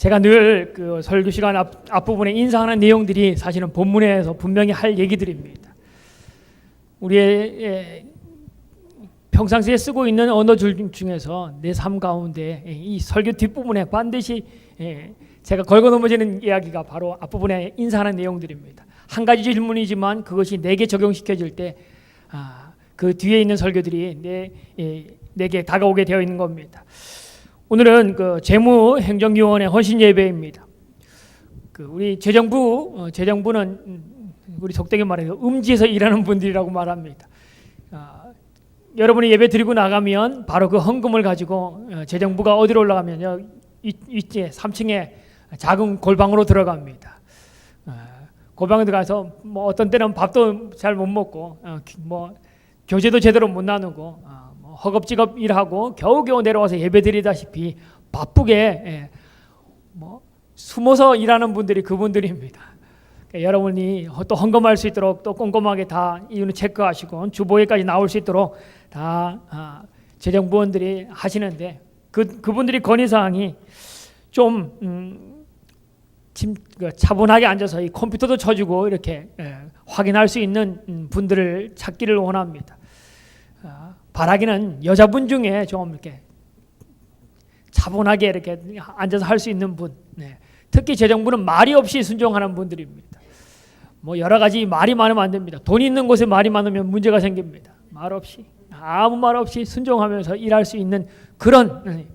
제가 늘 그 설교 시간 앞부분에 인사하는 내용들이 사실은 본문에서 분명히 할 얘기들입니다. 우리의 평상시에 쓰고 있는 언어 중에서 내 삶 가운데 이 설교 뒷부분에 반드시 제가 걸고 넘어지는 이야기가 바로 앞부분에 인사하는 내용들입니다. 한 가지 질문이지만 그것이 내게 적용시켜질 때 그 뒤에 있는 설교들이 내게 다가오게 되어 있는 겁니다. 오늘은 그 재무행정위원회 헌신예배입니다. 우리 재정부는 우리 속되게 말해서 음지에서 일하는 분들이라고 말합니다. 여러분이 예배 드리고 나가면 바로 그 헌금을 가지고 재정부가 어디로 올라가면요, 이제 3층에 작은 골방으로 들어갑니다. 골방에 들어가서 뭐 어떤 때는 밥도 잘 못 먹고 뭐 교제도 제대로 못 나누고 허겁지겁 일하고 겨우겨우 내려와서 예배 드리다시피 바쁘게 뭐 숨어서 일하는 분들이 그분들입니다. 그러니까 여러분이 또 헌금할 수 있도록 또 꼼꼼하게 다 이유는 체크하시고 주보에까지 나올 수 있도록 다 재정부원들이 하시는데 그분들이 건의사항이 좀 차분하게 앉아서 이 컴퓨터도 쳐주고 이렇게 확인할 수 있는 분들을 찾기를 원합니다. 바라기는 여자분 중에 좀 이렇게 차분하게 이렇게 앉아서 할 수 있는 분, 특히 재정부는 말이 없이 순종하는 분들입니다. 뭐 여러 가지 말이 많으면 안 됩니다. 돈 있는 곳에 말이 많으면 문제가 생깁니다. 말 없이 아무 말 없이 순종하면서 일할 수 있는 그런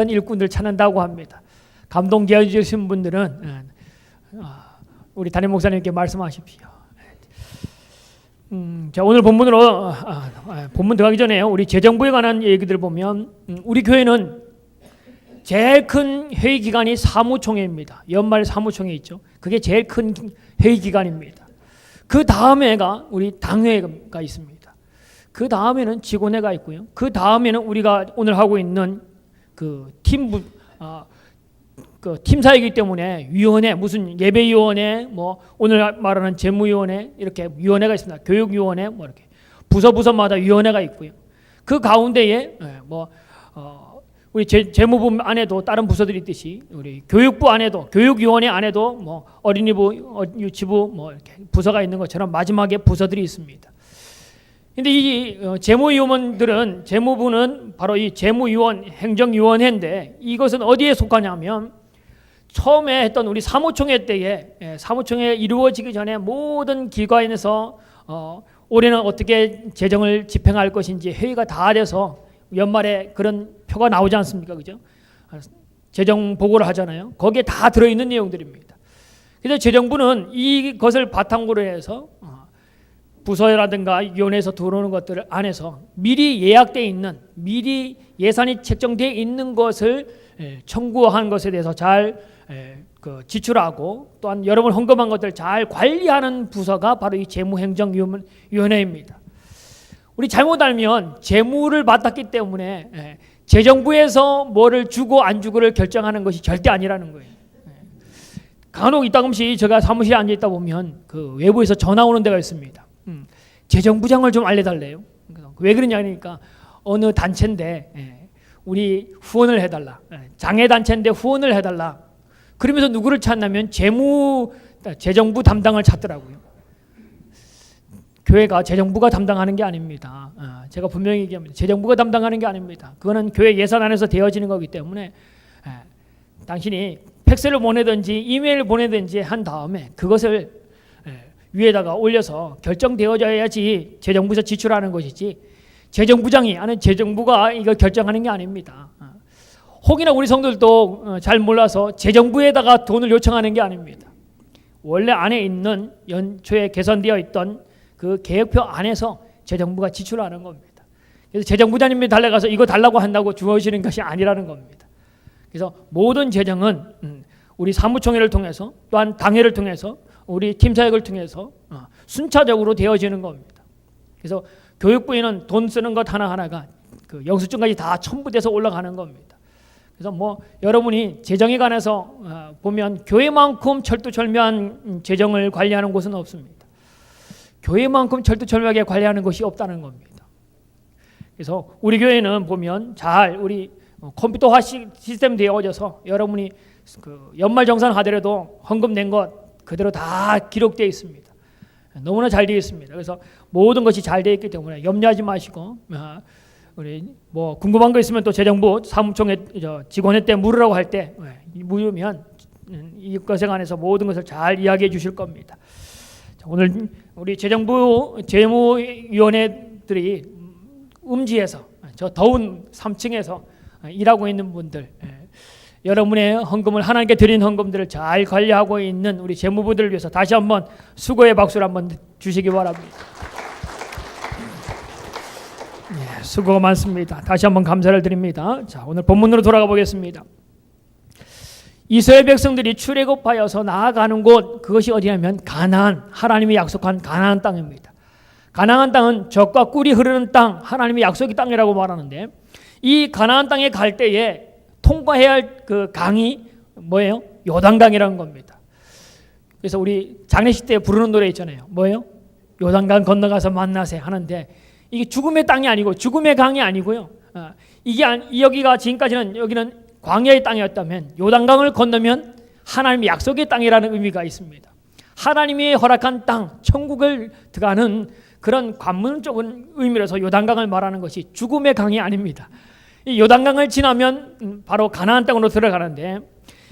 일꾼들 찾는다고 합니다. 감동 되어주신 분들은 우리 담임 목사님께 말씀하십시오. 자, 오늘 본문으로 본문 들어가기 전에 우리 재정부에 관한 얘기들을 보면 우리 교회는 제일 큰 회의 기간이 사무총회입니다. 연말 사무총회 있죠. 그게 제일 큰 회의 기간입니다. 그 다음에가 우리 당회가 있습니다. 그 다음에는 직원회가 있고요. 그 다음에는 우리가 오늘 하고 있는 그 팀사이기 때문에 위원회, 무슨 예배위원회, 뭐 오늘 말하는 재무위원회 이렇게 위원회가 있습니다. 교육위원회 뭐 이렇게 부서마다 위원회가 있고요. 그 가운데에 우리 재무부 안에도 다른 부서들이 있듯이 우리 교육부 안에도 교육위원회 안에도 뭐 어린이부, 유치부 뭐 이렇게 부서가 있는 것처럼 마지막에 부서들이 있습니다. 근데 이 재무위원들은 재무부는 바로 이 재무위원 행정위원회인데 이것은 어디에 속하냐면 처음에 했던 우리 사무총회 때에 사무총회 이루어지기 전에 모든 기관에서 올해는 어떻게 재정을 집행할 것인지 회의가 다 돼서 연말에 그런 표가 나오지 않습니까? 그죠? 재정 보고를 하잖아요. 거기에 다 들어있는 내용들입니다. 그래서 재정부는 이것을 바탕으로 해서 부서라든가 위원회에서 들어오는 것들 안에서 미리 예약되어 있는 미리 예산이 책정되어 있는 것을 청구한 것에 대해서 잘 지출하고 또한 여러분 헌금한 것들 잘 관리하는 부서가 바로 이 재무행정위원회입니다. 우리 잘못 알면 재무를 맡았기 때문에 재정부에서 뭐를 주고 안 주고를 결정하는 것이 절대 아니라는 거예요. 간혹 이따금씩 제가 사무실에 앉아 있다 보면 그 외부에서 전화 오는 데가 있습니다. 재정부장을 좀 알려달래요. 왜 그러냐니까 어느 단체인데 우리 후원을 해달라. 장애단체인데 후원을 해달라. 그러면서 누구를 찾냐면 재정부 담당을 찾더라고요. 교회가 재정부가 담당하는 게 아닙니다. 제가 분명히 얘기합니다. 재정부가 담당하는 게 아닙니다. 그거는 교회 예산 안에서 되어지는 거기 때문에 당신이 팩스를 보내든지 이메일을 보내든지 한 다음에 그것을 위에다가 올려서 결정되어져야지 재정부에서 지출하는 것이지 재정부장이 아니 재정부가 이걸 결정하는 게 아닙니다. 혹이나 우리 성도들도 잘 몰라서 재정부에다가 돈을 요청하는 게 아닙니다. 원래 안에 있는 연초에 개선되어 있던 그 계획표 안에서 재정부가 지출하는 겁니다. 그래서 재정부장님이 달려가서 이거 달라고 한다고 주어지는 것이 아니라는 겁니다. 그래서 모든 재정은 우리 사무총회를 통해서 또한 당회를 통해서 우리 팀사역을 통해서 순차적으로 되어지는 겁니다. 그래서 교육부에는 돈 쓰는 것 하나하나가 그 영수증까지 다 첨부돼서 올라가는 겁니다. 그래서 뭐 여러분이 재정에 관해서 보면 교회만큼 철두철미한 재정을 관리하는 곳은 없습니다. 교회만큼 철두철미하게 관리하는 것이 없다는 겁니다. 그래서 우리 교회는 보면 잘 우리 컴퓨터화 시스템 되어져서 여러분이 그 연말정산 하더라도 헌금 낸 것 그대로 다 기록되어 있습니다. 너무나 잘 되어 있습니다. 그래서 모든 것이 잘 되어 있기 때문에 염려하지 마시고, 우리 뭐 궁금한 거 있으면 또 재정부 사무총회 직원회 때 물으라고 할 때 물으면 이것에 관해서 모든 것을 잘 이야기해 주실 겁니다. 오늘 우리 재정부 재무위원회들이 음지에서 저 더운 3층에서 일하고 있는 분들, 여러분의 헌금을 하나님께 드린 헌금들을 잘 관리하고 있는 우리 재무부들을 위해서 다시 한번 수고의 박수를 한번 주시기 바랍니다. 수고가 많습니다. 다시 한번 감사를 드립니다. 자, 오늘 본문으로 돌아가 보겠습니다. 이스라엘 백성들이 출애굽하여서 나아가는 곳, 그것이 어디냐면 가나안, 하나님이 약속한 가나안 땅입니다. 가나안 땅은 젖과 꿀이 흐르는 땅, 하나님의 약속의 땅이라고 말하는데, 이 가나안 땅에 갈 때에 통과해야 할 그 강이 뭐예요? 요단강이라는 겁니다. 그래서 우리 장례식 때 부르는 노래 있잖아요. 뭐예요? 요단강 건너가서 만나세 하는데, 이게 죽음의 땅이 아니고 죽음의 강이 아니고요. 여기가 지금까지는 여기는 광야의 땅이었다면 요단강을 건너면 하나님의 약속의 땅이라는 의미가 있습니다. 하나님이 허락한 땅, 천국을 들어가는 그런 관문적인 의미로서 요단강을 말하는 것이 죽음의 강이 아닙니다. 이 요단강을 지나면 바로 가나안 땅으로 들어가는데,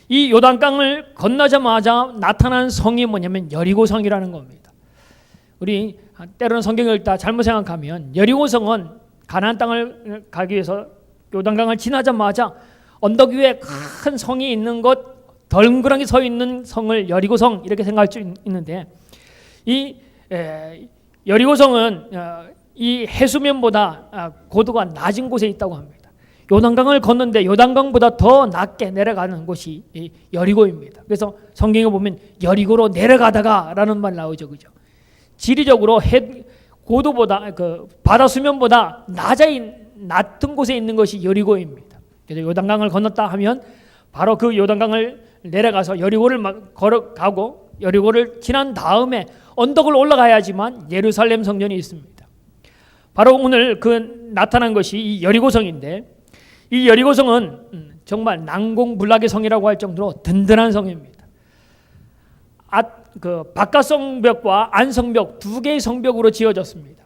이 요단강을 건너자마자 나타난 성이 뭐냐면 여리고성이라는 겁니다. 우리 때로는 성경을 읽다 잘못 생각하면 여리고성은 가나안 땅을 가기 위해서 요단강을 지나자마자 언덕 위에 큰 성이 있는 곳, 덩그러니 서 있는 성을 여리고성 이렇게 생각할 수 있는데, 이 여리고성은 이 해수면보다 고도가 낮은 곳에 있다고 합니다. 요단강을 걷는데 요단강보다 더 낮게 내려가는 곳이 여리고입니다. 그래서 성경에 보면 여리고로 내려가다가 라는 말 나오죠. 그죠? 지리적으로 고도보다 그 바다 수면보다 낮은 곳에 있는 것이 여리고입니다. 그래서 요단강을 건넜다 하면 바로 그 요단강을 내려가서 여리고를 걸어가고 여리고를 지난 다음에 언덕을 올라가야지만 예루살렘 성전이 있습니다. 바로 오늘 그 나타난 것이 이 여리고성인데, 이 여리고성은 정말 난공불락의 성이라고 할 정도로 든든한 성입니다. 그 바깥 성벽과 안 성벽 두 개의 성벽으로 지어졌습니다.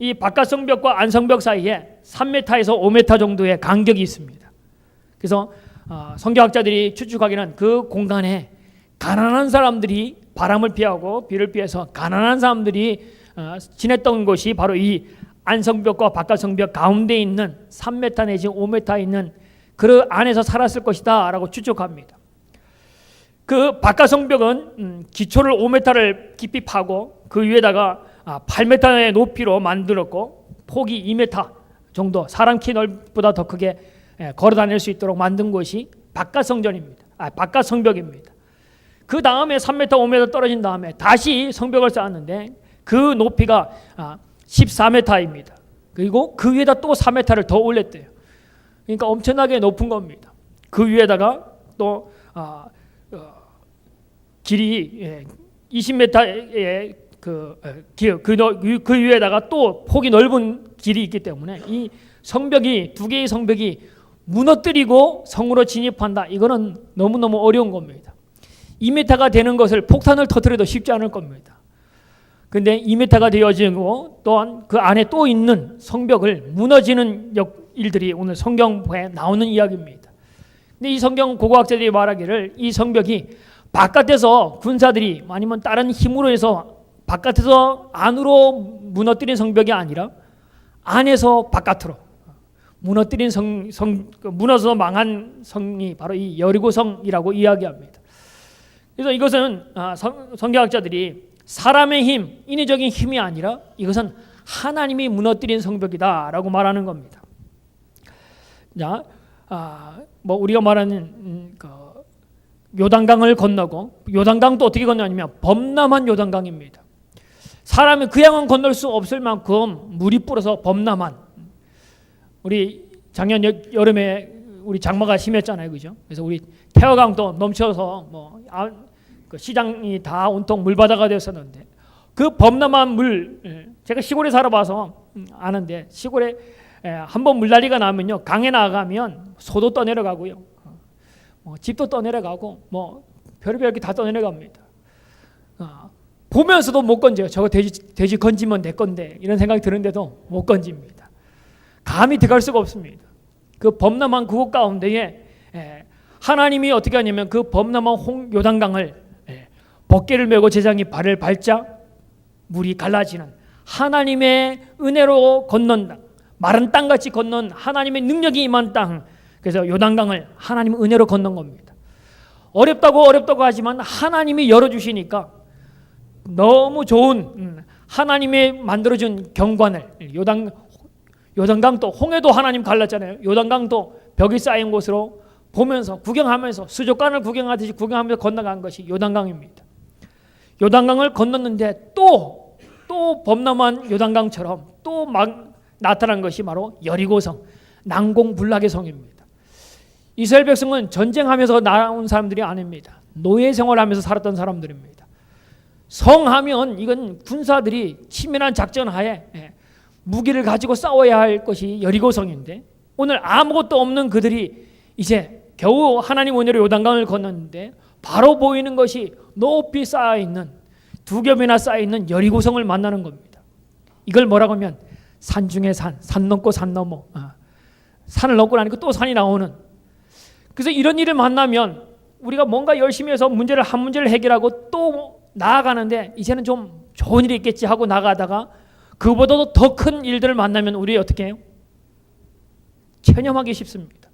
이 바깥 성벽과 안 성벽 사이에 3m에서 5m 정도의 간격이 있습니다. 그래서 성경학자들이 추측하기는 그 공간에 가난한 사람들이 바람을 피하고 비를 피해서 가난한 사람들이 지냈던 곳이 바로 이 안성벽과 바깥성벽 가운데 있는 3m 내지 5m 있는 그 안에서 살았을 것이다 라고 추측합니다. 그 바깥성벽은 기초를 5m를 깊이 파고 그 위에다가 8m의 높이로 만들었고 폭이 2m 정도, 사람 키 넓보다 더 크게 걸어 다닐 수 있도록 만든 곳이 바깥성전입니다. 바깥성벽입니다. 그 다음에 3m, 5m 떨어진 다음에 다시 성벽을 쌓았는데 그 높이가 14m입니다. 그리고 그 위에다 또 4m를 더 올렸대요. 그러니까 엄청나게 높은 겁니다. 그 위에다가 또 길이 20m의 그 위에다가 또 폭이 넓은 길이 있기 때문에 이 성벽이 두 개의 성벽이 무너뜨리고 성으로 진입한다. 이거는 너무너무 어려운 겁니다. 2m가 되는 것을 폭탄을 터뜨려도 쉽지 않을 겁니다. 근데 2m가 되어지고 또한 그 안에 또 있는 성벽을 무너지는 일들이 오늘 성경에 나오는 이야기입니다. 근데 이 성경 고고학자들이 말하기를 이 성벽이 바깥에서 군사들이 아니면 다른 힘으로 해서 바깥에서 안으로 무너뜨린 성벽이 아니라 안에서 바깥으로 무너뜨린 무너져서 망한 성이 바로 이 여리고성이라고 이야기합니다. 그래서 이것은 성경학자들이 사람의 힘, 인위적인 힘이 아니라 이것은 하나님이 무너뜨린 성벽이다라고 말하는 겁니다. 자, 뭐 우리가 말하는 요단강을 건너고, 요단강도 어떻게 건너냐면 범람한 요단강입니다. 사람이 그냥은 건널 수 없을 만큼 물이 불어서 범람한. 우리 작년 여름에 우리 장마가 심했잖아요, 그죠? 그래서 우리 태화강도 넘쳐서 그 시장이 다 온통 물바다가 되었었는데 그 범람한 물, 제가 시골에 살아봐서 아는데 시골에 한번 물난리가 나면요, 강에 나가면 소도 떠내려가고요, 집도 떠내려가고 뭐 별의별 게 다 떠내려갑니다. 보면서도 못 건져요. 저거 돼지 건지면 내 건데 이런 생각이 드는데도 못 건집니다. 감히 들어갈 수가 없습니다. 그 범람한 그곳 가운데에 하나님이 어떻게 하냐면 그 범람한 요단강을 벗개를 메고 제사장이 발을 밟자 물이 갈라지는, 하나님의 은혜로 건넌다, 마른 땅같이 건넌 하나님의 능력이 임한 땅. 그래서 요단강을 하나님의 은혜로 건넌 겁니다. 어렵다고 하지만 하나님이 열어주시니까 너무 좋은 하나님이 만들어준 경관을, 요단강도 홍해도 하나님 갈랐잖아요. 요단강도 벽이 쌓인 곳으로 보면서 구경하면서 수족관을 구경하듯이 구경하면서 건너간 것이 요단강입니다. 요단강을 건넜는데 또 범람한 요단강처럼 또 막 나타난 것이 바로 여리고성, 난공불락의 성입니다. 이스라엘 백성은 전쟁하면서 나온 사람들이 아닙니다. 노예 생활하면서 살았던 사람들입니다. 성하면 이건 군사들이 치밀한 작전 하에 무기를 가지고 싸워야 할 것이 여리고성인데, 오늘 아무것도 없는 그들이 이제 겨우 하나님 은혜로 요단강을 건넜는데 바로 보이는 것이 높이 쌓여있는, 두 겹이나 쌓여있는 여리고성을 만나는 겁니다. 이걸 뭐라고 하면 산 중에 산 넘고 산 넘어, 산을 넘고 나니까 또 산이 나오는. 그래서 이런 일을 만나면 우리가 뭔가 열심히 해서 한 문제를 해결하고 또 나아가는데 이제는 좀 좋은 일이 있겠지 하고 나가다가 그보다도 더 큰 일들을 만나면 우리 어떻게 해요? 체념하기 쉽습니다.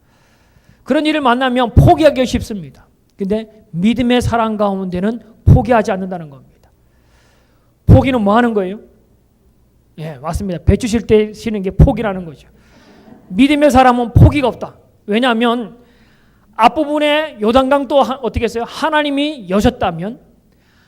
그런 일을 만나면 포기하기 쉽습니다. 근데 믿음의 사랑 가운데는 포기하지 않는다는 겁니다. 포기는 뭐 하는 거예요? 예, 맞습니다. 배추 실 때 쉬는 게 포기라는 거죠. 믿음의 사람은 포기가 없다. 왜냐하면 앞부분에 요단강 또 어떻게 했어요? 하나님이 여셨다면,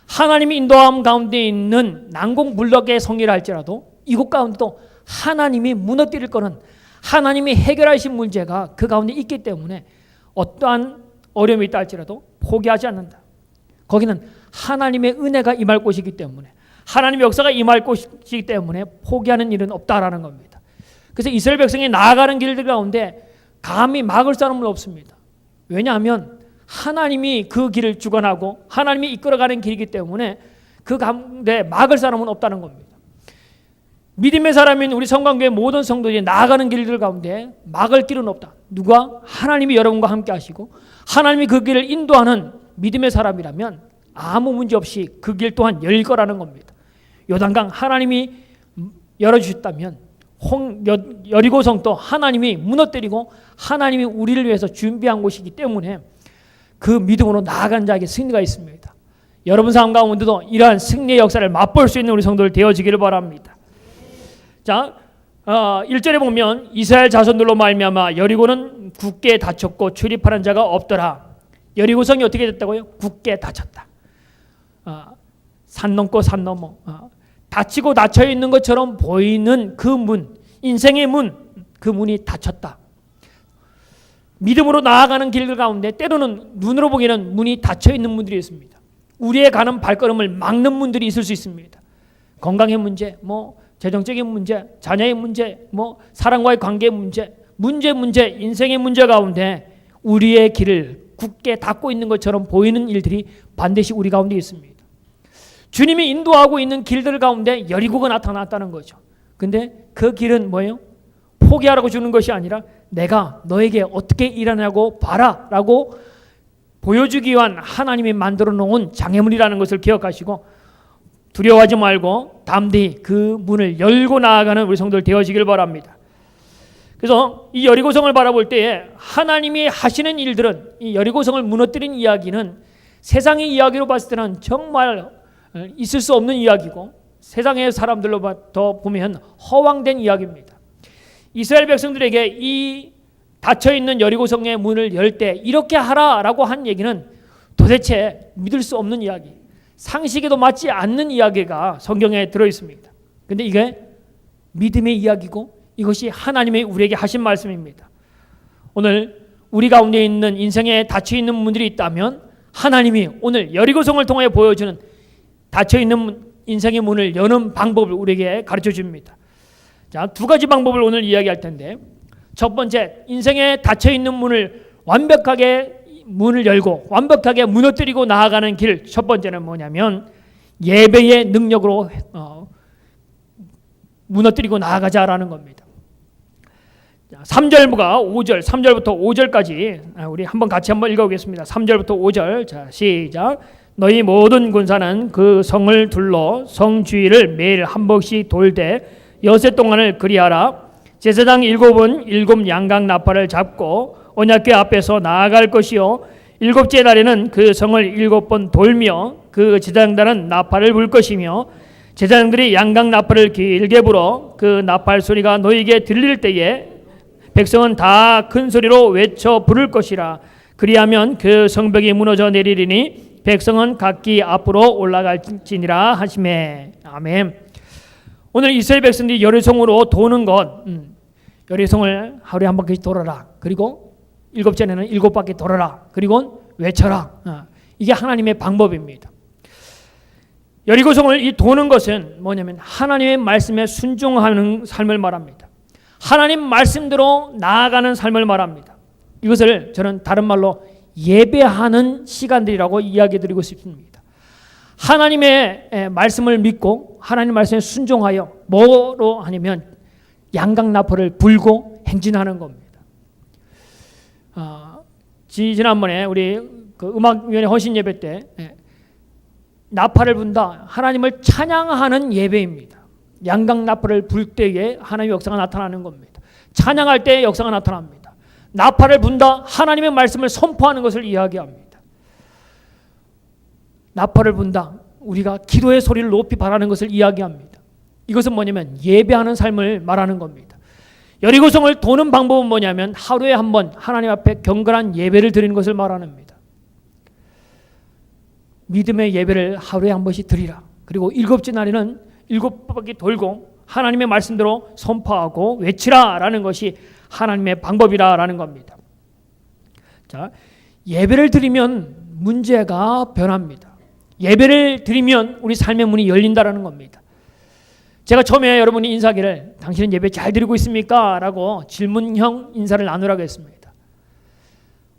하나님이 인도함 가운데 있는 난공불락의 성이라 할지라도 이곳 가운데도 하나님이 무너뜨릴 거는, 하나님이 해결하신 문제가 그 가운데 있기 때문에 어떠한 어려움이 있다 할지라도 포기하지 않는다. 거기는 하나님의 은혜가 임할 곳이기 때문에, 하나님의 역사가 임할 곳이기 때문에 포기하는 일은 없다라는 겁니다. 그래서 이스라엘 백성이 나아가는 길들 가운데 감히 막을 사람은 없습니다. 왜냐하면 하나님이 그 길을 주관하고 하나님이 이끌어가는 길이기 때문에 그 가운데 막을 사람은 없다는 겁니다. 믿음의 사람인 우리 성광교회 모든 성도들이 나아가는 길들 가운데 막을 길은 없다. 누가? 하나님이 여러분과 함께 하시고 하나님이 그 길을 인도하는 믿음의 사람이라면 아무 문제 없이 그 길 또한 열릴 거라는 겁니다. 요단강 하나님이 열어주셨다면 여리고성도 하나님이 무너뜨리고 하나님이 우리를 위해서 준비한 곳이기 때문에 그 믿음으로 나아가는 자에게 승리가 있습니다. 여러분 삶 가운데도 이러한 승리의 역사를 맛볼 수 있는 우리 성도들 되어지기를 바랍니다. 자, 1절에 보면 이스라엘 자손들로 말미암아 여리고는 굳게 닫혔고 출입하는 자가 없더라. 여리고성이 어떻게 됐다고요? 굳게 닫혔다. 산 넘고 산 넘어, 닫히고 닫혀 있는 것처럼 보이는 그 문, 인생의 문, 그 문이 닫혔다. 믿음으로 나아가는 길들 가운데 때로는 눈으로 보기에는 문이 닫혀 있는 문들이 있습니다. 우리의 가는 발걸음을 막는 문들이 있을 수 있습니다. 건강의 문제, 재정적인 문제, 자녀의 문제, 사랑과의 관계의 문제, 인생의 문제 가운데 우리의 길을 굳게 닫고 있는 것처럼 보이는 일들이 반드시 우리 가운데 있습니다. 주님이 인도하고 있는 길들 가운데 여리고가 나타났다는 거죠. 근데 그 길은 뭐예요? 포기하라고 주는 것이 아니라 내가 너에게 어떻게 일하냐고 봐라 라고 보여주기 위한 하나님이 만들어 놓은 장애물이라는 것을 기억하시고 두려워하지 말고 담대히 그 문을 열고 나아가는 우리 성도들 되어지길 바랍니다. 그래서 이 여리고성을 바라볼 때에 하나님이 하시는 일들은, 이 여리고성을 무너뜨린 이야기는 세상의 이야기로 봤을 때는 정말 있을 수 없는 이야기고 세상의 사람들로 더 보면 허황된 이야기입니다. 이스라엘 백성들에게 이 닫혀있는 여리고성의 문을 열 때 이렇게 하라라고 한 얘기는 도대체 믿을 수 없는 이야기, 상식에도 맞지 않는 이야기가 성경에 들어있습니다. 그런데 이게 믿음의 이야기고 이것이 하나님의 우리에게 하신 말씀입니다. 오늘 우리 가운데 있는 인생에 닫혀있는 문들이 있다면 하나님이 오늘 여리고성을 통해 보여주는 닫혀있는 인생의 문을 여는 방법을 우리에게 가르쳐 줍니다. 자, 두 가지 방법을 오늘 이야기할 텐데, 첫 번째, 인생에 닫혀 있는 문을 완벽하게 문을 열고 완벽하게 무너뜨리고 나아가는 길. 첫 번째는 뭐냐면 예배의 능력으로 무너뜨리고 나아가자라는 겁니다. 3절부가 5절, 3절부터 5절까지 우리 한번 같이 한번 읽어보겠습니다. 3절부터 5절. 자, 시작. 너희 모든 군사는 그 성을 둘러 성 주위를 매일 한 번씩 돌되 여세 동안을 그리하라. 제사장 7은 7 양각 나팔을 잡고 언약궤 앞에서 나아갈 것이요, 7째 날에는 그 성을 7번 돌며 그 제사장들은 나팔을 불 것이며, 제사장들이 양각 나팔을 길게 불어 그 나팔 소리가 너희에게 들릴 때에 백성은 다 큰 소리로 외쳐 부를 것이라. 그리하면 그 성벽이 무너져 내리리니 백성은 각기 앞으로 올라갈지니라 하시매. 아멘. 오늘 이스라엘 백성들이 여리성으로 도는 것, 여리성을 하루에 한 바퀴 돌아라. 그리고 7번째는 7바퀴 돌아라. 그리고 외쳐라. 이게 하나님의 방법입니다. 여리고성을 이 도는 것은 뭐냐면 하나님의 말씀에 순종하는 삶을 말합니다. 하나님 말씀대로 나아가는 삶을 말합니다. 이것을 저는 다른 말로 예배하는 시간들이라고 이야기 드리고 싶습니다. 하나님의 말씀을 믿고 하나님 말씀에 순종하여 뭐로 하냐면 양각 나팔을 불고 행진하는 겁니다. 지난번에 우리 그 음악위원회 헌신 예배 때 나팔을 분다, 하나님을 찬양하는 예배입니다. 양각 나팔을 불 때에 하나님의 역사가 나타나는 겁니다. 찬양할 때 역사가 나타납니다. 나팔을 분다, 하나님의 말씀을 선포하는 것을 이야기합니다. 나팔을 분다, 우리가 기도의 소리를 높이 바라는 것을 이야기합니다. 이것은 뭐냐면 예배하는 삶을 말하는 겁니다. 여리고성을 도는 방법은 뭐냐면 하루에 한 번 하나님 앞에 경건한 예배를 드리는 것을 말합니다. 믿음의 예배를 하루에 한 번씩 드리라. 그리고 7째 날에는 7바퀴 돌고 하나님의 말씀대로 선포하고 외치라라는 것이 하나님의 방법이라는 겁니다. 자, 예배를 드리면 문제가 변합니다. 예배를 드리면 우리 삶의 문이 열린다라는 겁니다. 제가 처음에 여러분이 인사하기를 당신은 예배 잘 드리고 있습니까? 라고 질문형 인사를 나누라고 했습니다.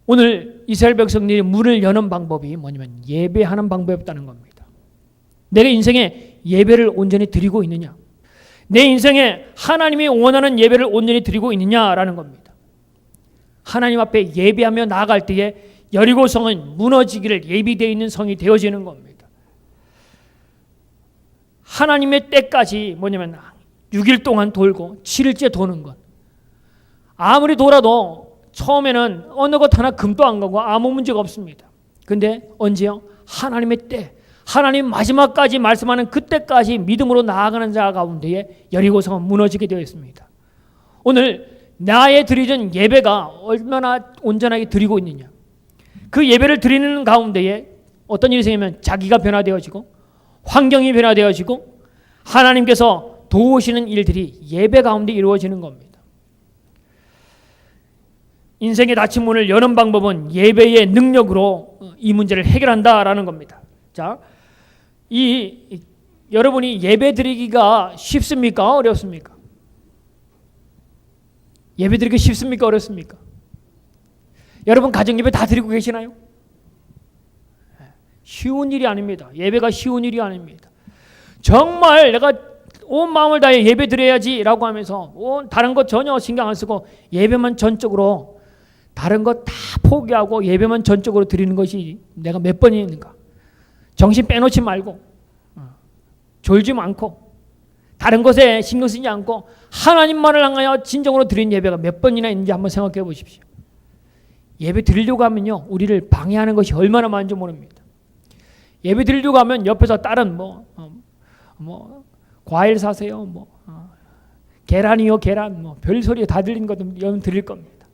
오늘 이스라엘 백성들이 문을 여는 방법이 뭐냐면 예배하는 방법이었다는 겁니다. 내가 인생에 예배를 온전히 드리고 있느냐, 내 인생에 하나님이 원하는 예배를 온전히 드리고 있느냐라는 겁니다. 하나님 앞에 예배하며 나아갈 때에 여리고성은 무너지기를 예비되어 있는 성이 되어지는 겁니다. 하나님의 때까지 뭐냐면 6일 동안 돌고 7일째 도는 것. 아무리 돌아도 처음에는 어느 것 하나 금도 안 가고 아무 문제가 없습니다. 근데 언제요? 하나님의 때, 하나님 마지막까지 말씀하는 그때까지 믿음으로 나아가는 자 가운데에 여리고성은 무너지게 되어 있습니다. 오늘 나의 드리는 예배가 얼마나 온전하게 드리고 있느냐, 그 예배를 드리는 가운데에 어떤 일이 생기면 자기가 변화되어지고 환경이 변화되어지고 하나님께서 도우시는 일들이 예배 가운데 이루어지는 겁니다. 인생의 닫힌 문을 여는 방법은 예배의 능력으로 이 문제를 해결한다라는 겁니다. 자, 여러분이 예배 드리기가 쉽습니까? 어렵습니까? 예배 드리기 쉽습니까? 어렵습니까? 여러분 가정 예배 다 드리고 계시나요? 쉬운 일이 아닙니다. 예배가 쉬운 일이 아닙니다. 정말 내가 온 마음을 다해 예배 드려야지라고 하면서 다른 것 전혀 신경 안 쓰고 예배만 전적으로, 다른 것 다 포기하고 예배만 전적으로 드리는 것이 내가 몇 번이 있는가? 정신 빼놓지 말고 졸지 않고 다른 것에 신경 쓰지 않고 하나님만을 향하여 진정으로 드린 예배가 몇 번이나 있는지 한번 생각해 보십시오. 예배 드리려고 하면요, 우리를 방해하는 것이 얼마나 많은지 모릅니다. 예배 드리려고 하면 옆에서 다른 과일 사세요, 계란이요 계란, 별 소리 다 들리는 것도 여러분 들릴 겁니다.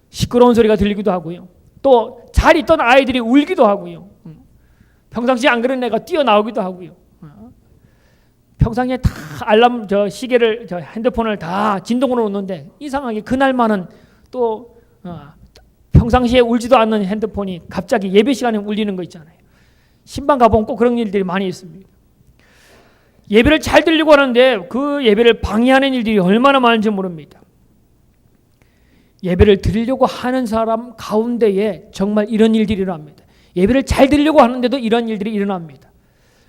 시끄러운 소리가 들리기도 하고요. 또 잘 있던 아이들이 울기도 하고요. 평상시에 안 그런 애가 뛰어나오기도 하고요. 평상시에 다 알람 시계를 핸드폰을 다 진동으로 놓는데 이상하게 그날만은 또 평상시에 울지도 않는 핸드폰이 갑자기 예배 시간에 울리는 거 있잖아요. 신방 가보면 꼭 그런 일들이 많이 있습니다. 예배를 잘 드리려고 하는데 그 예배를 방해하는 일들이 얼마나 많은지 모릅니다. 예배를 드리려고 하는 사람 가운데에 정말 이런 일들이 일어납니다. 예배를 잘 드리려고 하는데도 이런 일들이 일어납니다.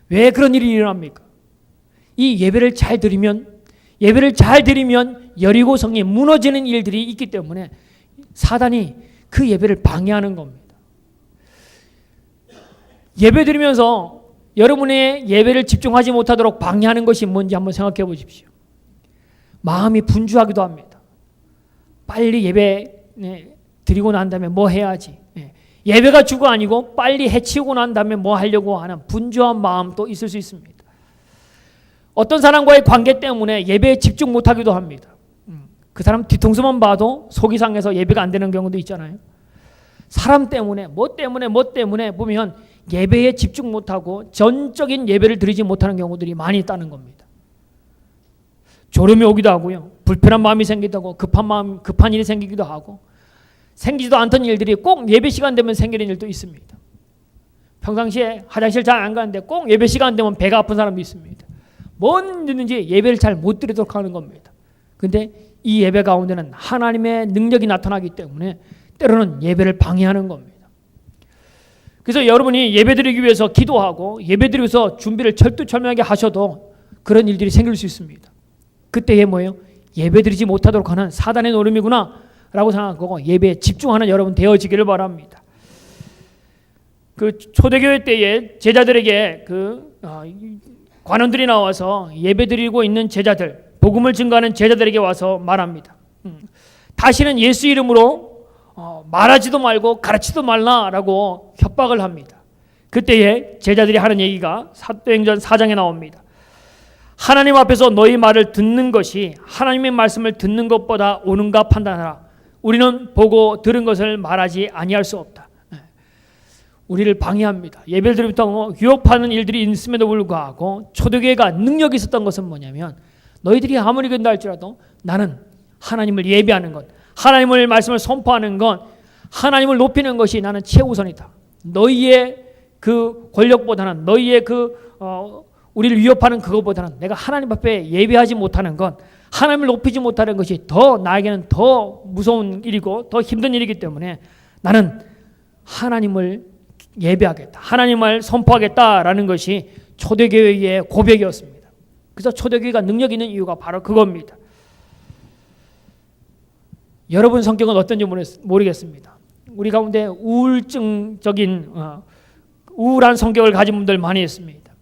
왜 그런 일이 일어납니까? 이 예배를 잘 드리면 여리고성이 무너지는 일들이 있기 때문에 사단이 그 예배를 방해하는 겁니다. 예배 드리면서 여러분의 예배를 집중하지 못하도록 방해하는 것이 뭔지 한번 생각해 보십시오. 마음이 분주하기도 합니다. 빨리 예배 드리고 난 다음에 뭐 해야지. 예배가 주가 아니고 빨리 해치우고 난 다음에 뭐 하려고 하는 분주한 마음도 있을 수 있습니다. 어떤 사람과의 관계 때문에 예배에 집중 못하기도 합니다. 그 사람 뒤통수만 봐도 속이 상해서 예배가 안 되는 경우도 있잖아요. 사람 때문에 뭐 때문에 보면 예배에 집중 못하고 전적인 예배를 드리지 못하는 경우들이 많이 있다는 겁니다. 졸음이 오기도 하고요. 불편한 마음이 생기기도 하고 급한 일이 생기기도 하고 생기지도 않던 일들이 꼭 예배 시간 되면 생기는 일도 있습니다. 평상시에 화장실 잘 안 가는데 꼭 예배 시간 되면 배가 아픈 사람도 있습니다. 뭔 일인지 예배를 잘 못 드리도록 하는 겁니다. 근데 이 예배 가운데는 하나님의 능력이 나타나기 때문에 때로는 예배를 방해하는 겁니다. 그래서 여러분이 예배드리기 위해서 기도하고 예배드리기 위해서 준비를 철두철미하게 하셔도 그런 일들이 생길 수 있습니다. 그때에 뭐예요? 예배드리지 못하도록 하는 사단의 노름이구나 라고 생각하고 예배에 집중하는 여러분 되어지기를 바랍니다. 그 초대교회 때에 제자들에게 관원들이 나와서 예배드리고 있는 제자들, 복음을 증거하는 제자들에게 와서 말합니다. 다시는 예수 이름으로 말하지도 말고 가르치도 말라라고 협박을 합니다. 그때에 제자들이 하는 얘기가 사도행전 4장에 나옵니다. 하나님 앞에서 너희 말을 듣는 것이 하나님의 말씀을 듣는 것보다 옳은가 판단하라. 우리는 보고 들은 것을 말하지 아니할 수 없다. 우리를 방해합니다. 예배를 드리면서 유혹하는 일들이 있음에도 불구하고 초대교회가 능력이 있었던 것은 뭐냐면 너희들이 아무리 근다 할지라도 나는 하나님을 예배하는 것, 하나님의 말씀을 선포하는 것, 하나님을 높이는 것이 나는 최우선이다. 너희의 그 권력보다는 너희의 우리를 위협하는 그것보다는 내가 하나님 앞에 예배하지 못하는 것, 하나님을 높이지 못하는 것이 더 나에게는 더 무서운 일이고 더 힘든 일이기 때문에 나는 하나님을 예배하겠다. 하나님을 선포하겠다라는 것이 초대교회의 고백이었습니다. 그래서 초대교회가 능력 있는 이유가 바로 그겁니다. 여러분 성격은 어떤지 모르겠습니다. 우리 가운데 우울증적인 우울한 성격을 가진 분들 많이 있습니다.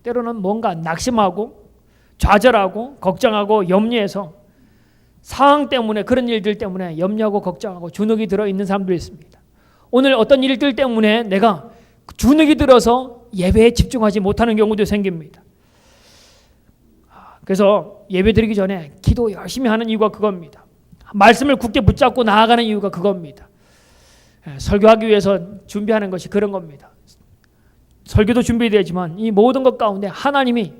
때로는 뭔가 낙심하고 좌절하고 걱정하고 염려해서 상황 때문에 그런 일들 때문에 염려하고 걱정하고 주눅이 들어있는 사람들이 있습니다. 오늘 어떤 일들 때문에 내가 주눅이 들어서 예배에 집중하지 못하는 경우도 생깁니다. 그래서 예배 드리기 전에 기도 열심히 하는 이유가 그겁니다. 말씀을 굳게 붙잡고 나아가는 이유가 그겁니다. 설교하기 위해서 준비하는 것이 그런 겁니다. 설교도 준비되지만 이 모든 것 가운데 하나님이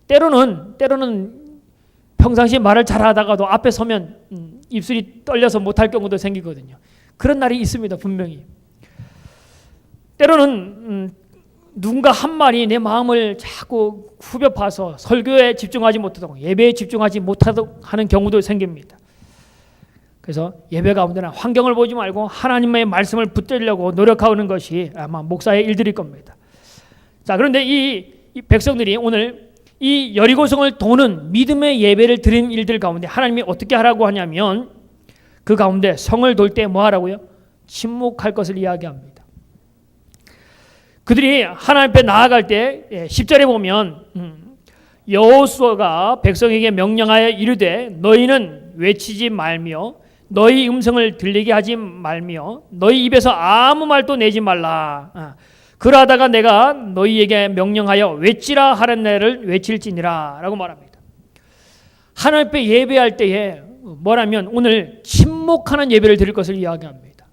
때로는 평상시에 말을 잘하다가도 앞에 서면 입술이 떨려서 못할 경우도 생기거든요. 그런 날이 있습니다. 분명히. 때로는 누군가 한 말이 내 마음을 자꾸 후벼 파서 설교에 집중하지 못하도록 예배에 집중하지 못하도록 하는 경우도 생깁니다. 그래서 예배 가운데는 환경을 보지 말고 하나님의 말씀을 붙들려고 노력하는 것이 아마 목사의 일들일 겁니다. 자, 그런데 이 백성들이 오늘 이 여리고성을 도는 믿음의 예배를 드린 일들 가운데 하나님이 어떻게 하라고 하냐면 그 가운데 성을 돌 때 뭐 하라고요? 침묵할 것을 이야기합니다. 그들이 하나님 앞에 나아갈 때 10절에 보면 여호수아가 백성에게 명령하여 이르되 너희는 외치지 말며 너희 음성을 들리게 하지 말며 너희 입에서 아무 말도 내지 말라. 그러다가 내가 너희에게 명령하여 외치라 하는 날을 외칠지니라 라고 말합니다. 하나님 앞에 예배할 때에 뭐라면 오늘 침묵하는 예배를 드릴 것을 이야기합니다.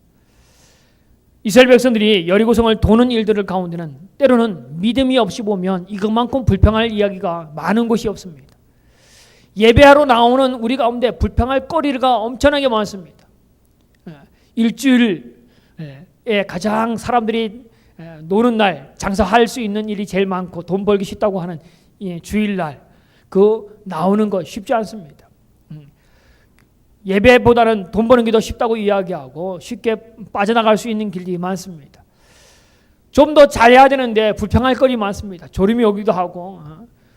이스라엘 백성들이 여리고성을 도는 일들을 가운데는 때로는 믿음이 없이 보면 이것만큼 불평할 이야기가 많은 곳이 없습니다. 예배하러 나오는 우리 가운데 불평할 거리가 엄청나게 많습니다. 일주일에 가장 사람들이 노는 날, 장사할 수 있는 일이 제일 많고 돈 벌기 쉽다고 하는 주일날, 그 나오는 거 쉽지 않습니다. 예배보다는 돈 버는 게 더 쉽다고 이야기하고 쉽게 빠져나갈 수 있는 길이 많습니다. 좀 더 잘해야 되는데 불평할 거리 많습니다. 졸음이 오기도 하고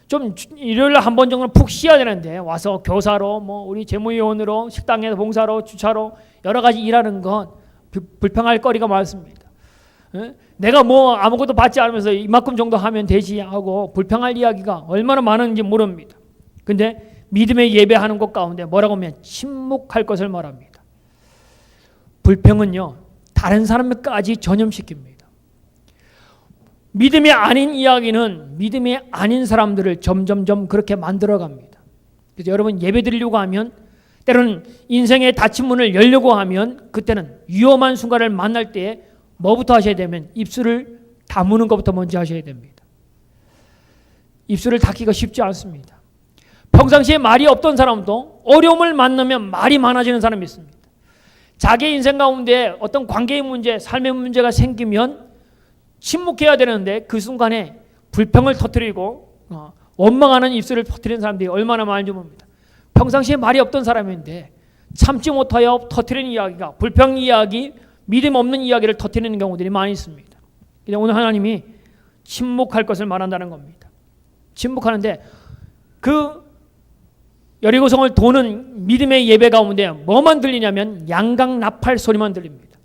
좀 일요일에 한 번 정도는 푹 쉬어야 되는데 와서 교사로 뭐 우리 재무위원으로 식당에서 봉사로 주차로 여러 가지 일하는 건 불평할 거리가 많습니다. 내가 뭐 아무것도 받지 않으면서 이만큼 정도 하면 되지 하고 불평할 이야기가 얼마나 많은지 모릅니다. 근데 믿음의 예배하는 것 가운데 뭐라고 하면 침묵할 것을 말합니다. 불평은요, 다른 사람까지 전염시킵니다. 믿음이 아닌 이야기는 믿음이 아닌 사람들을 점점점 그렇게 만들어갑니다. 그래서 여러분 예배 드리려고 하면 때로는 인생의 닫힌 문을 열려고 하면 그때는 위험한 순간을 만날 때에 뭐부터 하셔야 되면 입술을 다무는 것부터 먼저 하셔야 됩니다. 입술을 닫기가 쉽지 않습니다. 평상시에 말이 없던 사람도 어려움을 만나면 말이 많아지는 사람이 있습니다. 자기 인생 가운데 어떤 관계의 문제, 삶의 문제가 생기면 침묵해야 되는데 그 순간에 불평을 터뜨리고 원망하는 입술을 터뜨리는 사람들이 얼마나 많은지 봅니다. 평상시에 말이 없던 사람인데 참지 못하여 터뜨리는 이야기가 불평 이야기, 믿음 없는 이야기를 터뜨리는 경우들이 많이 있습니다. 오늘 하나님이 침묵할 것을 말한다는 겁니다. 침묵하는데 그 여리고성을 도는 믿음의 예배 가운데 뭐만 들리냐면 양강 나팔 소리만 들립니다.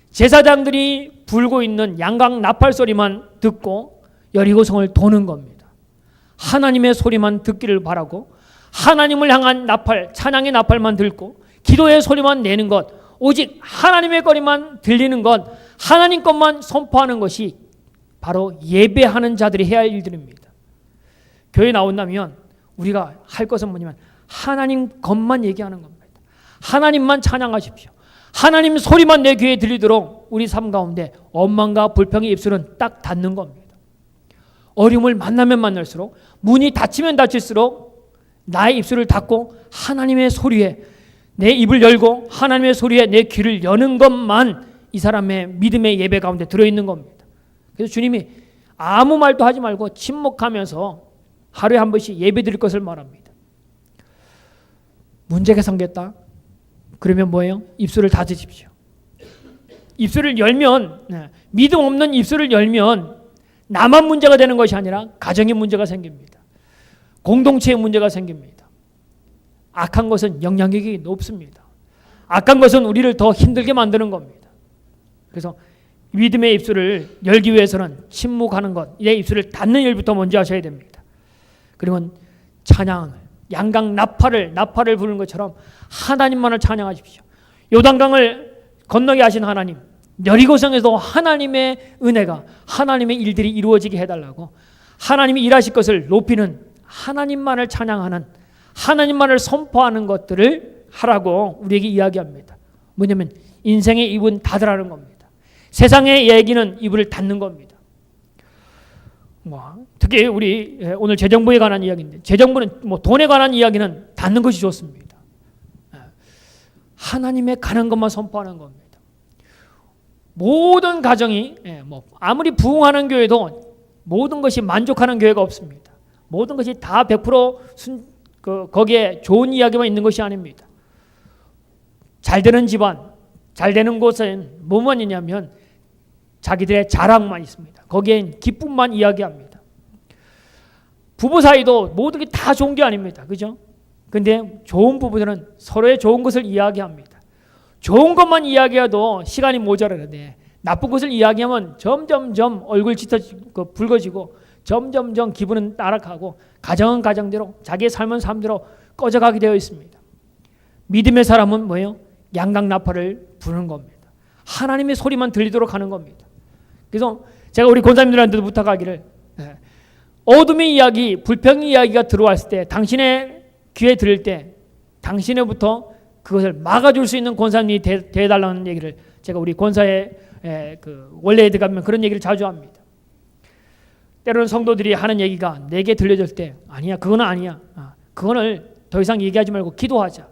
제사장들이 불고 있는 양강 나팔 소리만 듣고 여리고성을 도는 겁니다. 하나님의 소리만 듣기를 바라고 하나님을 향한 나팔, 찬양의 나팔만 듣고 기도의 소리만 내는 것, 오직 하나님의 거리만 들리는 것, 하나님 것만 선포하는 것이 바로 예배하는 자들이 해야 할 일들입니다. 교회에 나온다면 우리가 할 것은 뭐냐면 하나님 것만 얘기하는 겁니다. 하나님만 찬양하십시오. 하나님 소리만 내 귀에 들리도록 우리 삶 가운데 원망과 불평의 입술은 딱 닫는 겁니다. 어려움을 만나면 만날수록, 문이 닫히면 닫힐수록 나의 입술을 닫고 하나님의 소리에 내 입을 열고 하나님의 소리에 내 귀를 여는 것만 이 사람의 믿음의 예배 가운데 들어있는 겁니다. 그래서 주님이 아무 말도 하지 말고 침묵하면서 하루에 한 번씩 예배 드릴 것을 말합니다. 문제가 생겼다? 그러면 뭐예요? 입술을 닫으십시오. 입술을 열면, 믿음 없는 입술을 열면 나만 문제가 되는 것이 아니라 가정에 문제가 생깁니다. 공동체에 문제가 생깁니다. 악한 것은 영향력이 높습니다. 악한 것은 우리를 더 힘들게 만드는 겁니다. 그래서 믿음의 입술을 열기 위해서는 침묵하는 것, 내 입술을 닫는 일부터 먼저 하셔야 됩니다. 그리고 찬양을, 양강 나팔을 부르는 것처럼 하나님만을 찬양하십시오. 요단강을 건너게 하신 하나님, 여리고성에서 하나님의 은혜가, 하나님의 일들이 이루어지게 해달라고 하나님이 일하실 것을 높이는, 하나님만을 찬양하는, 하나님만을 선포하는 것들을 하라고 우리에게 이야기합니다. 뭐냐면 인생의 입은 닫으라는 겁니다. 세상의 얘기는 입을 닫는 겁니다. 특히 우리 오늘 재정부에 관한 이야기인데, 재정부는 돈에 관한 이야기는 닫는 것이 좋습니다. 하나님의 가는 것만 선포하는 겁니다. 모든 가정이 아무리 부흥하는 교회도 모든 것이 만족하는 교회가 없습니다. 모든 것이 다 100% 거기에 좋은 이야기만 있는 것이 아닙니다. 잘 되는 집안, 잘 되는 곳은 뭐만 있냐면 자기들의 자랑만 있습니다. 거기엔 기쁨만 이야기합니다. 부부 사이도 모든 게 다 좋은 게 아닙니다. 그죠? 근데 좋은 부부들은 서로의 좋은 것을 이야기합니다. 좋은 것만 이야기해도 시간이 모자라는데 나쁜 것을 이야기하면 점점점 얼굴 짙어지고 붉어지고 점점점 기분은 나락하고 가정은 가정대로, 자기의 삶은 삶대로 꺼져가게 되어 있습니다. 믿음의 사람은 뭐예요? 양강나팔을 부르는 겁니다. 하나님의 소리만 들리도록 하는 겁니다. 그래서 제가 우리 권사님들한테도 부탁하기를, 어둠의 이야기, 불평의 이야기가 들어왔을 때, 당신의 귀에 들을 때 당신의부터 그것을 막아줄 수 있는 권사님이 되어달라는 얘기를 제가 우리 권사의 원래에 들어가면 그런 얘기를 자주 합니다. 때로는 성도들이 하는 얘기가 내게 들려질 때, 아니야, 그거는 아니야, 그거는 더 이상 얘기하지 말고 기도하자,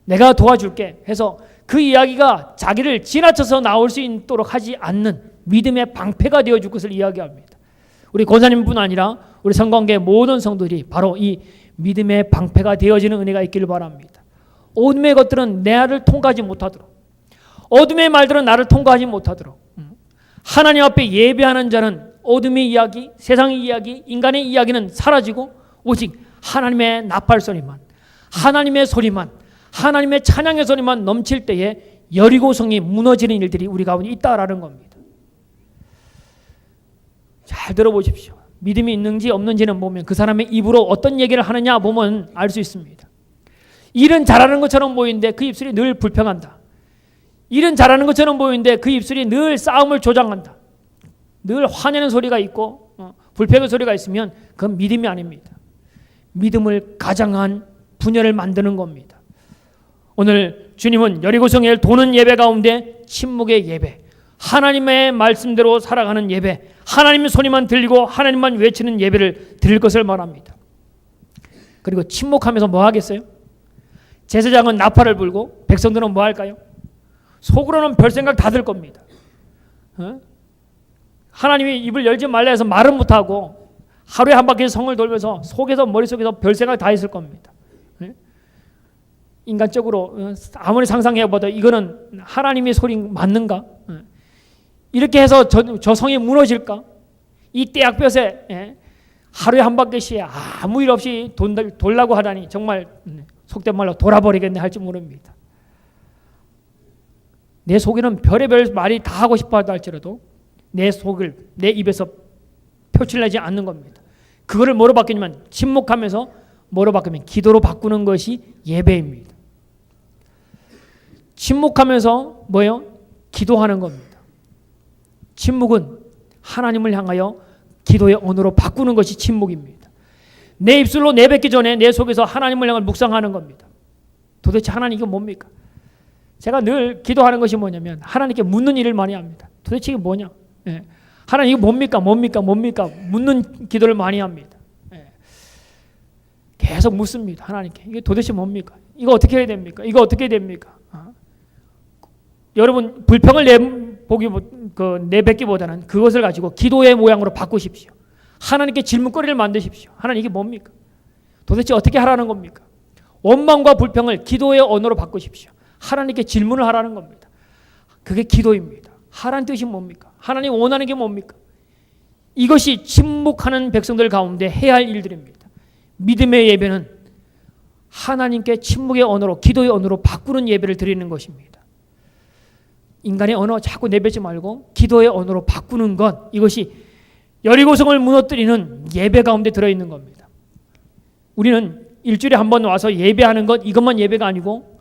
내가 도와줄게 해서 그 이야기가 자기를 지나쳐서 나올 수 있도록 하지 않는 믿음의 방패가 되어줄 것을 이야기합니다. 우리 권사님뿐 아니라 우리 성관계 모든 성도들이 바로 이 믿음의 방패가 되어지는 은혜가 있기를 바랍니다. 어둠의 것들은 나를 통과하지 못하도록, 어둠의 말들은 나를 통과하지 못하도록, 하나님 앞에 예배하는 자는 어둠의 이야기, 세상의 이야기, 인간의 이야기는 사라지고 오직 하나님의 나팔 소리만, 하나님의 소리만, 하나님의 찬양의 소리만 넘칠 때에 여리고성이 무너지는 일들이 우리 가운데 있다라는 겁니다. 잘 들어보십시오. 믿음이 있는지 없는지는 보면 그 사람의 입으로 어떤 얘기를 하느냐 보면 알 수 있습니다. 일은 잘하는 것처럼 보이는데 그 입술이 늘 불평한다. 일은 잘하는 것처럼 보이는데 그 입술이 늘 싸움을 조장한다. 늘 화내는 소리가 있고 불평의 소리가 있으면 그건 믿음이 아닙니다. 믿음을 가장한 분열을 만드는 겁니다. 오늘 주님은 여리고성에 도는 예배 가운데 침묵의 예배, 하나님의 말씀대로 살아가는 예배, 하나님의 소리만 들리고 하나님만 외치는 예배를 드릴 것을 말합니다. 그리고 침묵하면서 뭐 하겠어요? 제사장은 나팔을 불고 백성들은 뭐 할까요? 속으로는 별 생각 다 들 겁니다. 하나님이 입을 열지 말라 해서 말은 못하고 하루에 한 바퀴 성을 돌면서 속에서 머릿속에서 별 생각 다 있을 겁니다. 인간적으로 아무리 상상해봐도 이거는 하나님의 소리 맞는가? 이렇게 해서 저 성이 무너질까? 이 떼약볕에 하루에 한 바퀴씩 아무 일 없이 돌라고 하다니 정말 속된 말로 돌아버리겠네 할지 모릅니다. 내 속에는 별의별 말이 다 하고 싶어 하다 할지라도 내 속을 내 입에서 표출하지 않는 겁니다. 그거를 뭐로 바뀌냐면 침묵하면서 뭐로 바꾸면 기도로 바꾸는 것이 예배입니다. 침묵하면서 뭐예요? 기도하는 겁니다. 침묵은 하나님을 향하여 기도의 언어로 바꾸는 것이 침묵입니다. 내 입술로 내뱉기 전에 내 속에서 하나님을 향해 묵상하는 겁니다. 도대체 하나님 이게 뭡니까? 제가 늘 기도하는 것이 뭐냐면 하나님께 묻는 일을 많이 합니다. 도대체 이게 뭐냐? 하나님 이게 뭡니까? 묻는 기도를 많이 합니다. 계속 묻습니다. 하나님께 이게 도대체 뭡니까? 이거 어떻게 해야 됩니까? 이거 어떻게 됩니까? 여러분 불평을 내뱉기보다는 그것을 가지고 기도의 모양으로 바꾸십시오. 하나님께 질문거리를 만드십시오. 하나님 이게 뭡니까? 도대체 어떻게 하라는 겁니까? 원망과 불평을 기도의 언어로 바꾸십시오. 하나님께 질문을 하라는 겁니다. 그게 기도입니다. 하라는 뜻이 뭡니까? 하나님 원하는 게 뭡니까? 이것이 침묵하는 백성들 가운데 해야 할 일들입니다. 믿음의 예배는 하나님께 침묵의 언어로 기도의 언어로 바꾸는 예배를 드리는 것입니다. 인간의 언어 자꾸 내뱉지 말고 기도의 언어로 바꾸는 것, 이것이 여리고성을 무너뜨리는 예배 가운데 들어있는 겁니다. 우리는 일주일에 한 번 와서 예배하는 것, 이것만 예배가 아니고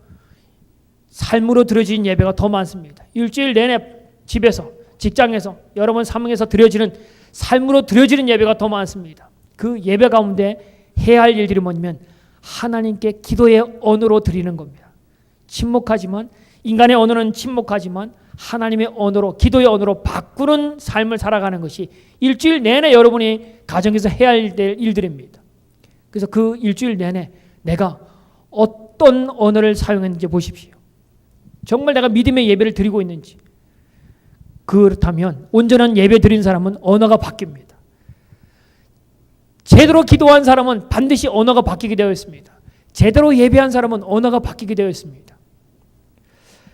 삶으로 드려진 예배가 더 많습니다. 일주일 내내 집에서, 직장에서, 여러분 사명에서 드려지는 삶으로 드려지는 예배가 더 많습니다. 그 예배 가운데 해야 할 일들이 뭐냐면 하나님께 기도의 언어로 드리는 겁니다. 침묵하지만, 인간의 언어는 침묵하지만 하나님의 언어로, 기도의 언어로 바꾸는 삶을 살아가는 것이 일주일 내내 여러분이 가정에서 해야 할 일들입니다. 그래서 그 일주일 내내 내가 어떤 언어를 사용했는지 보십시오. 정말 내가 믿음의 예배를 드리고 있는지. 그렇다면 온전한 예배 드린 사람은 언어가 바뀝니다. 제대로 기도한 사람은 반드시 언어가 바뀌게 되어 있습니다. 제대로 예배한 사람은 언어가 바뀌게 되어 있습니다.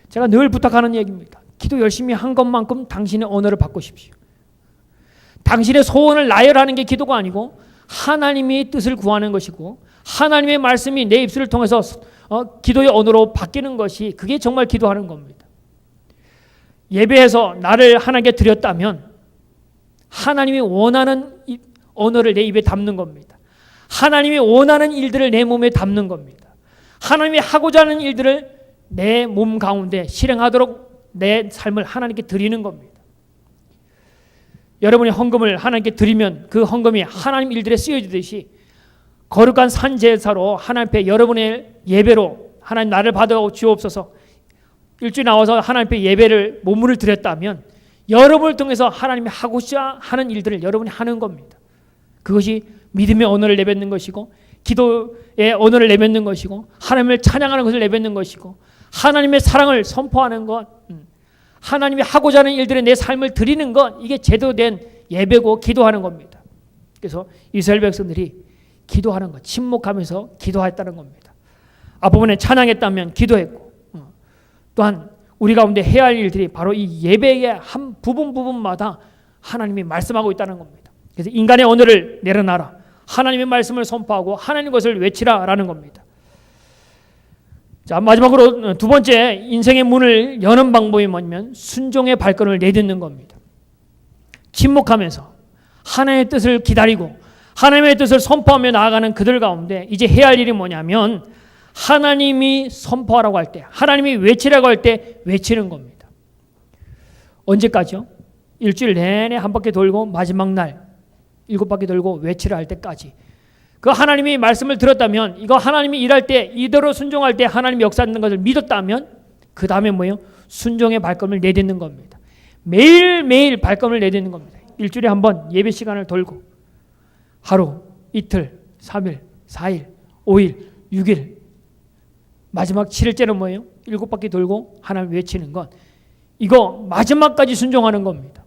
제가 늘 부탁하는 얘기입니다. 기도 열심히 한 것만큼 당신의 언어를 바꾸십시오. 당신의 소원을 나열하는 게 기도가 아니고 하나님의 뜻을 구하는 것이고 하나님의 말씀이 내 입술을 통해서 기도의 언어로 바뀌는 것이, 그게 정말 기도하는 겁니다. 예배에서 나를 하나님께 드렸다면 하나님이 원하는 언어를 내 입에 담는 겁니다. 하나님이 원하는 일들을 내 몸에 담는 겁니다. 하나님이 하고자 하는 일들을 내 몸 가운데 실행하도록 내 삶을 하나님께 드리는 겁니다. 여러분이 헌금을 하나님께 드리면 그 헌금이 하나님 일들에 쓰여지듯이 거룩한 산제사로 하나님 앞에 여러분의 예배로 하나님 나를 받아 주옵소서, 일주일 나와서 하나님 앞에 예배를 몸을 드렸다면 여러분을 통해서 하나님이 하고자 하는 일들을 여러분이 하는 겁니다. 그것이 믿음의 언어를 내뱉는 것이고 기도의 언어를 내뱉는 것이고 하나님을 찬양하는 것을 내뱉는 것이고 하나님의 사랑을 선포하는 것, 하나님이 하고자 하는 일들에 내 삶을 드리는 것, 이게 제대로 된 예배고 기도하는 겁니다. 그래서 이스라엘 백성들이 기도하는 것, 침묵하면서 기도했다는 겁니다. 앞부분에 찬양했다면 기도했고, 또한 우리 가운데 해야 할 일들이 바로 이 예배의 한 부분마다 하나님이 말씀하고 있다는 겁니다. 그래서 인간의 언어를 내려놔라, 하나님의 말씀을 선포하고 하나님 것을 외치라라는 겁니다. 자, 마지막으로 두 번째 인생의 문을 여는 방법이 뭐냐면 순종의 발걸음을 내딛는 겁니다. 침묵하면서 하나님의 뜻을 기다리고 하나님의 뜻을 선포하며 나아가는 그들 가운데 이제 해야 할 일이 뭐냐면 하나님이 선포하라고 할 때, 하나님이 외치라고 할 때 외치는 겁니다. 언제까지요? 일주일 내내 한 바퀴 돌고 마지막 날 7바퀴 돌고 외치라 할 때까지. 그 하나님이 말씀을 들었다면, 이거 하나님이 일할 때 이대로 순종할 때 하나님이 역사하는 것을 믿었다면 그 다음에 뭐예요? 순종의 발걸음을 내딛는 겁니다. 매일매일 발걸음을 내딛는 겁니다. 일주일에 한 번 예배 시간을 돌고 하루, 이틀, 3일, 4일, 5일, 6일, 마지막 7일째는 뭐예요? 7바퀴 돌고 하나님 외치는 것. 이거 마지막까지 순종하는 겁니다.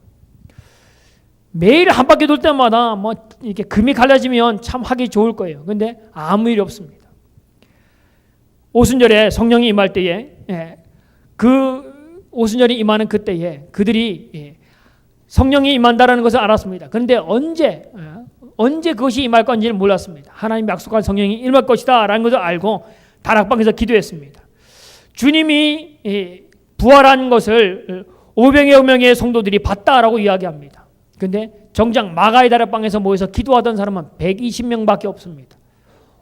매일 한 바퀴 돌 때마다 뭐 이렇게 금이 갈라지면 참 하기 좋을 거예요. 근데 아무 일이 없습니다. 오순절에 성령이 임할 때에, 그 오순절이 임하는 그때에 그들이 성령이 임한다라는 것을 알았습니다. 그런데 언제 그것이 임할 건지를 몰랐습니다. 하나님 약속한 성령이 임할 것이다 라는 것을 알고 다락방에서 기도했습니다. 주님이 부활한 것을 500여 명의 성도들이 봤다라고 이야기합니다. 그런데 정작 마가의 다락방에서 모여서 기도하던 사람은 120명밖에 없습니다.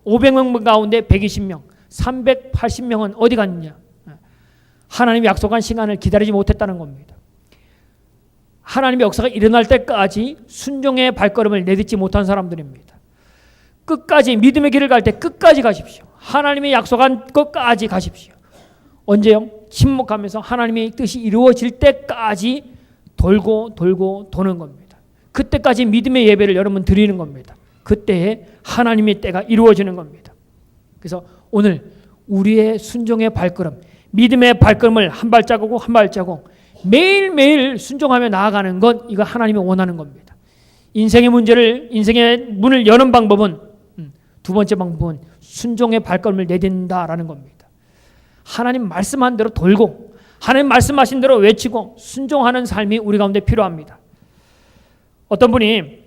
500명 가운데 120명, 380명은 어디 갔느냐? 하나님이 약속한 시간을 기다리지 못했다는 겁니다. 하나님의 역사가 일어날 때까지 순종의 발걸음을 내딛지 못한 사람들입니다. 끝까지 믿음의 길을 갈 때 끝까지 가십시오. 하나님의 약속한 것까지 가십시오. 언제요? 침묵하면서 하나님의 뜻이 이루어질 때까지 돌고 도는 겁니다. 그때까지 믿음의 예배를 여러분 드리는 겁니다. 그때에 하나님의 때가 이루어지는 겁니다. 그래서 오늘 우리의 순종의 발걸음, 믿음의 발걸음을 한 발자국 한 발자국 매일매일 순종하며 나아가는 것, 이거 하나님이 원하는 겁니다. 인생의 문을 여는 방법은, 두 번째 방법은 순종의 발걸음을 내딛는다라는 겁니다. 하나님 말씀한 대로 돌고 하나님 말씀하신 대로 외치고 순종하는 삶이 우리 가운데 필요합니다. 어떤 분이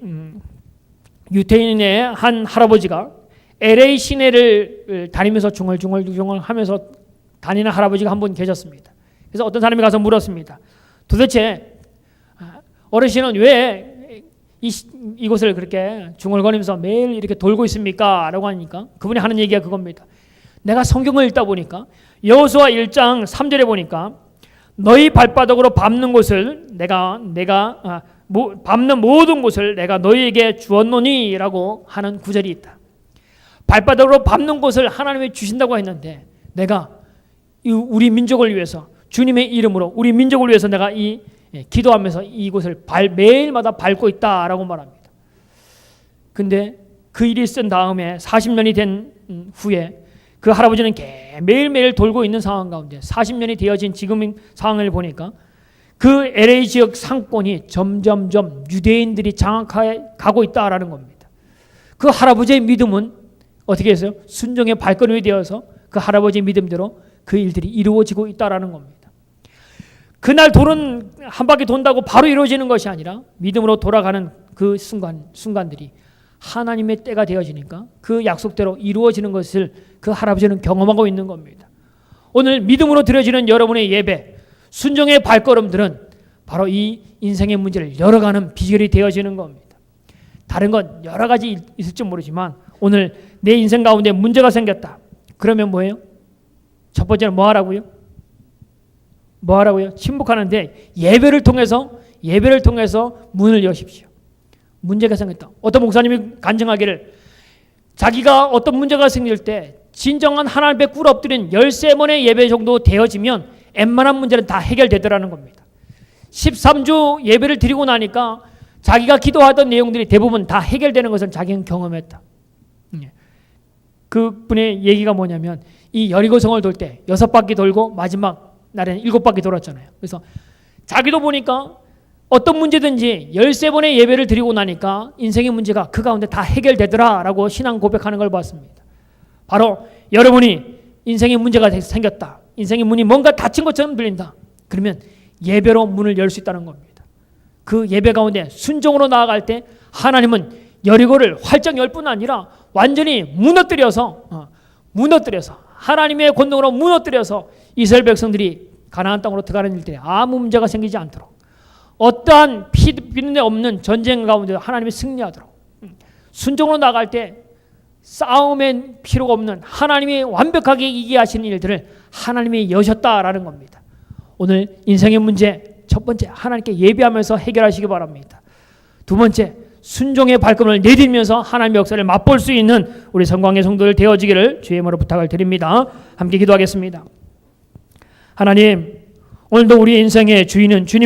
유태인의 한 할아버지가 LA 시내를 다니면서 중얼중얼 하면서 다니는 할아버지가 한 분 계셨습니다. 그래서 어떤 사람이 가서 물었습니다. 도대체 어르신은 왜 이곳을 그렇게 중얼거리면서 매일 이렇게 돌고 있습니까? 라고 하니까 그분이 하는 얘기가 그겁니다. 내가 성경을 읽다 보니까 여호수아 1장 3절에 보니까 너희 발바닥으로 밟는 곳을 밟는 모든 곳을 내가 너희에게 주었노니 라고 하는 구절이 있다. 발바닥으로 밟는 곳을 하나님이 주신다고 했는데 내가 우리 민족을 위해서 주님의 이름으로 우리 민족을 위해서 내가 기도하면서 이곳을 매일마다 밟고 있다라고 말합니다. 근데 그 일이 있은 다음에 40년이 된 후에 그 할아버지는 매일매일 돌고 있는 상황 가운데 40년이 되어진 지금 상황을 보니까 그 LA 지역 상권이 점점점 유대인들이 장악해 가고 있다라는 겁니다. 그 할아버지의 믿음은 어떻게 했어요? 순종의 발걸음이 되어서 그 할아버지의 믿음대로 그 일들이 이루어지고 있다라는 겁니다. 그날 돌은 한 바퀴 돈다고 바로 이루어지는 것이 아니라 믿음으로 돌아가는 그 순간들이 하나님의 때가 되어지니까 그 약속대로 이루어지는 것을 그 할아버지는 경험하고 있는 겁니다. 오늘 믿음으로 드려지는 여러분의 예배, 순종의 발걸음들은 바로 이 인생의 문제를 열어가는 비결이 되어지는 겁니다. 다른 건 여러 가지 있을지 모르지만 오늘 내 인생 가운데 문제가 생겼다. 그러면 뭐예요? 첫 번째는 뭐 하라고요? 침묵하는데 예배를 통해서 문을 여십시오. 문제가 생겼다. 어떤 목사님이 간증하기를 자기가 어떤 문제가 생길 때 진정한 하나님 앞에 꿇어 엎드린 13번의 예배 정도 되어지면 웬만한 문제는 다 해결되더라는 겁니다. 13주 예배를 드리고 나니까 자기가 기도하던 내용들이 대부분 다 해결되는 것을 자기는 경험했다. 그분의 얘기가 뭐냐면 이 여리고성을 돌 때 6바퀴 돌고 마지막 날에는 7바퀴 돌았잖아요. 그래서 자기도 보니까 어떤 문제든지 13번의 예배를 드리고 나니까 인생의 문제가 그 가운데 다 해결되더라라고 신앙 고백하는 걸 봤습니다. 바로 여러분이 인생의 문제가 생겼다. 인생의 문이 뭔가 닫힌 것처럼 들린다. 그러면 예배로 문을 열 수 있다는 겁니다. 그 예배 가운데 순종으로 나아갈 때 하나님은 여리고를 활짝 열 뿐 아니라 완전히 무너뜨려서 하나님의 권능으로 무너뜨려서 이스라엘 백성들이 가나안 땅으로 들어가는 일들에 아무 문제가 생기지 않도록, 어떠한 비린내 없는 전쟁 가운데 하나님이 승리하도록, 순종으로 나갈 때 싸움의 필요가 없는 하나님이 완벽하게 이기게 하시는 일들을 하나님이 여셨다라는 겁니다. 오늘 인생의 문제 첫 번째, 하나님께 예배하면서 해결하시기 바랍니다. 두 번째, 순종의 발걸음을 내딛면서 하나님의 역사를 맛볼 수 있는 우리 성광의 성도들 되어지기를 주의 이름으로 부탁을 드립니다. 함께 기도하겠습니다. 하나님, 오늘도 우리 인생의 주인은 주님